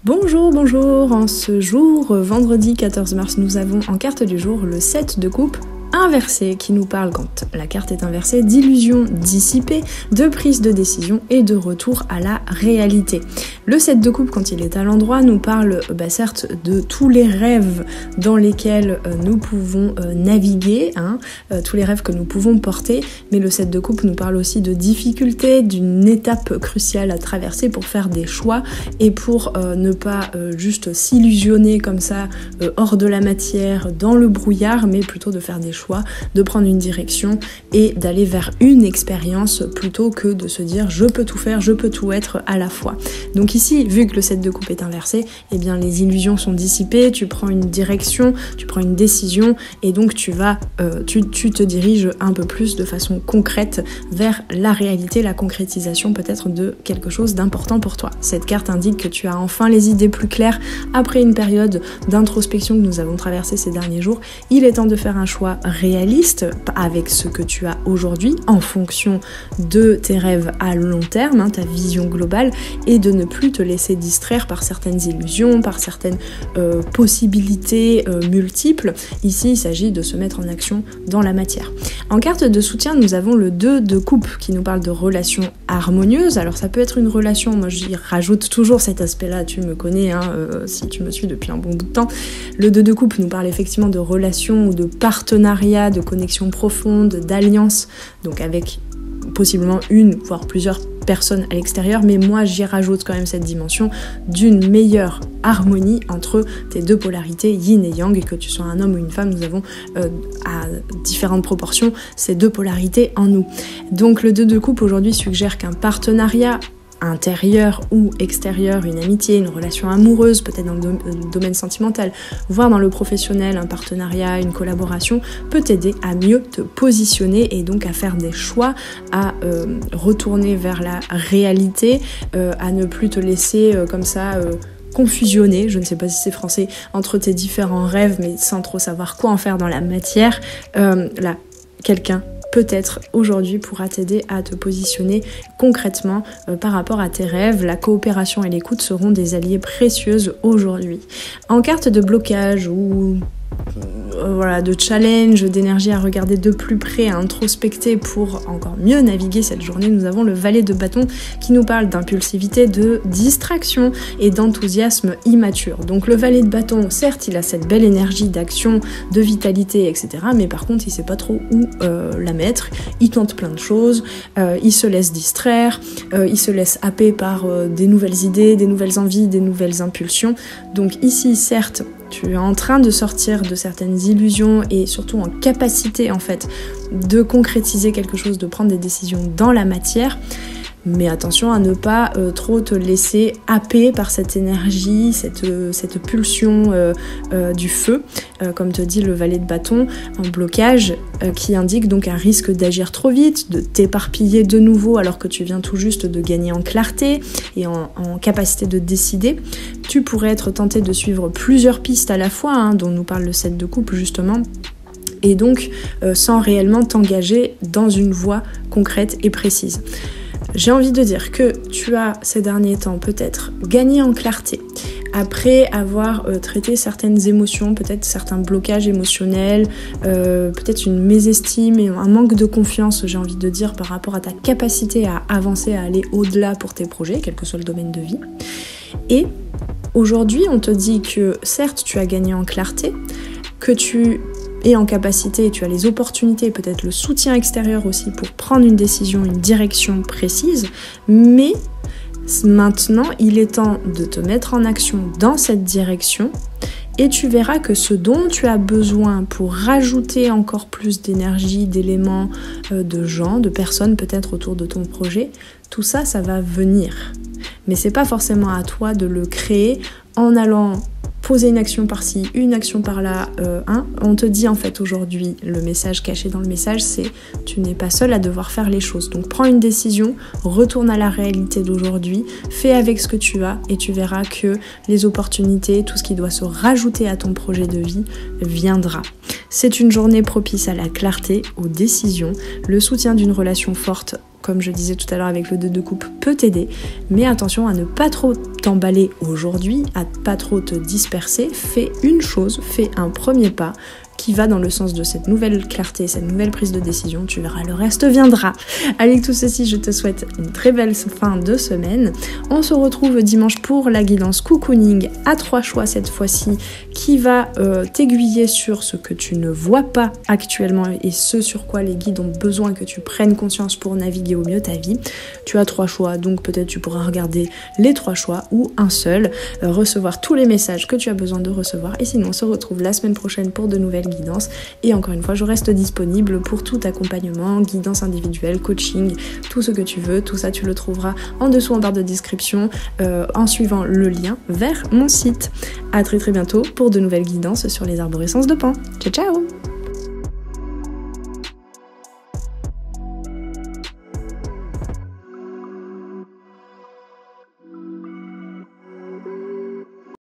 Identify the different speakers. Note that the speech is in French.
Speaker 1: Bonjour, bonjour, en ce jour, vendredi 14 mars, nous avons en carte du jour le 7 de coupe inversé qui nous parle, quand la carte est inversée, d'illusions dissipées, de prise de décision et de retour à la réalité. Le 7 de coupe, quand il est à l'endroit, nous parle certes de tous les rêves dans lesquels nous pouvons naviguer, tous les rêves que nous pouvons porter, mais le 7 de coupe nous parle aussi de difficultés, d'une étape cruciale à traverser pour faire des choix et pour ne pas juste s'illusionner comme ça hors de la matière, dans le brouillard, mais plutôt de faire des choix, de prendre une direction et d'aller vers une expérience plutôt que de se dire je peux tout faire, je peux tout être à la fois. Donc ici, vu que le 7 de coupe est inversé, eh bien les illusions sont dissipées, tu prends une direction, tu prends une décision et donc tu te diriges un peu plus de façon concrète vers la réalité, la concrétisation peut-être de quelque chose d'important pour toi. Cette carte indique que tu as enfin les idées plus claires après une période d'introspection que nous avons traversée ces derniers jours. Il est temps de faire un choix réaliste avec ce que tu as aujourd'hui en fonction de tes rêves à long terme, ta vision globale, et de ne plus te laisser distraire par certaines illusions, par certaines possibilités multiples. Ici, il s'agit de se mettre en action dans la matière. En carte de soutien, nous avons le 2 de coupe qui nous parle de relations harmonieuses. Alors ça peut être une relation, moi j'y rajoute toujours cet aspect-là, tu me connais, si tu me suis depuis un bon bout de temps. Le 2 de coupe nous parle effectivement de relations ou de partenariats, de connexions profondes, d'alliances, donc avec possiblement une, voire plusieurs personnes à l'extérieur, mais moi j'y rajoute quand même cette dimension d'une meilleure harmonie entre tes deux polarités, yin et yang, et que tu sois un homme ou une femme, nous avons à différentes proportions ces deux polarités en nous. Donc le 2 de coupe aujourd'hui suggère qu'un partenariat intérieur ou extérieur, une amitié, une relation amoureuse, peut-être dans le domaine sentimental, voire dans le professionnel, un partenariat, une collaboration, peut t'aider à mieux te positionner et donc à faire des choix, à retourner vers la réalité, à ne plus te laisser comme ça confusionner, je ne sais pas si c'est français, entre tes différents rêves, mais sans trop savoir quoi en faire dans la matière. Là, quelqu'un peut-être aujourd'hui pourra t'aider à te positionner concrètement par rapport à tes rêves. La coopération et l'écoute seront des alliés précieuses aujourd'hui. En carte de blocage ou de challenge, d'énergie à regarder de plus près, à introspecter pour encore mieux naviguer cette journée, nous avons le valet de bâton qui nous parle d'impulsivité, de distraction et d'enthousiasme immature. Donc le valet de bâton, certes, il a cette belle énergie d'action, de vitalité, etc. Mais par contre, il sait pas trop où la mettre. Il tente plein de choses, il se laisse distraire, il se laisse happer par des nouvelles idées, des nouvelles envies, des nouvelles impulsions. Donc ici, certes, tu es en train de sortir de certaines illusions et surtout en capacité en fait de concrétiser quelque chose, de prendre des décisions dans la matière. Mais attention à ne pas trop te laisser happer par cette énergie, cette pulsion du feu, comme te dit le valet de bâton, en blocage, qui indique donc un risque d'agir trop vite, de t'éparpiller de nouveau alors que tu viens tout juste de gagner en clarté et en capacité de décider. Tu pourrais être tenté de suivre plusieurs pistes à la fois, dont nous parle le 7 de coupe justement, et donc sans réellement t'engager dans une voie concrète et précise. J'ai envie de dire que tu as ces derniers temps peut-être gagné en clarté après avoir traité certaines émotions, peut-être certains blocages émotionnels, peut-être une mésestime et un manque de confiance, j'ai envie de dire, par rapport à ta capacité à avancer, à aller au-delà pour tes projets, quel que soit le domaine de vie. Et aujourd'hui, on te dit que certes, tu as gagné en clarté, que tu es en capacité et tu as les opportunités, peut-être le soutien extérieur aussi pour prendre une décision, une direction précise, mais maintenant il est temps de te mettre en action dans cette direction et tu verras que ce dont tu as besoin pour rajouter encore plus d'énergie, d'éléments, de gens, de personnes peut-être autour de ton projet, tout ça, ça va venir. Mais c'est pas forcément à toi de le créer en allant poser une action par-ci, une action par-là. On te dit en fait aujourd'hui, le message caché dans le message, c'est tu n'es pas seul à devoir faire les choses. Donc prends une décision, retourne à la réalité d'aujourd'hui, fais avec ce que tu as et tu verras que les opportunités, tout ce qui doit se rajouter à ton projet de vie viendra. C'est une journée propice à la clarté, aux décisions, le soutien d'une relation forte comme je disais tout à l'heure avec le 2 de coupe, peut t'aider. Mais attention à ne pas trop t'emballer aujourd'hui, à pas trop te disperser. Fais une chose, fais un premier pas qui va dans le sens de cette nouvelle clarté, cette nouvelle prise de décision. Tu verras, le reste viendra. Avec tout ceci, je te souhaite une très belle fin de semaine. On se retrouve dimanche pour la guidance cocooning à 3 choix cette fois-ci, qui va t'aiguiller sur ce que tu ne vois pas actuellement et ce sur quoi les guides ont besoin que tu prennes conscience pour naviguer au mieux ta vie. Tu as 3 choix, donc peut-être tu pourras regarder les 3 choix ou un seul, recevoir tous les messages que tu as besoin de recevoir. Et sinon, on se retrouve la semaine prochaine pour de nouvelles guidance. Et encore une fois, je reste disponible pour tout accompagnement, guidance individuelle, coaching, tout ce que tu veux. Tout ça, tu le trouveras en dessous en barre de description en suivant le lien vers mon site. À très très bientôt pour de nouvelles guidances sur les arborescences de Pan. Ciao ciao!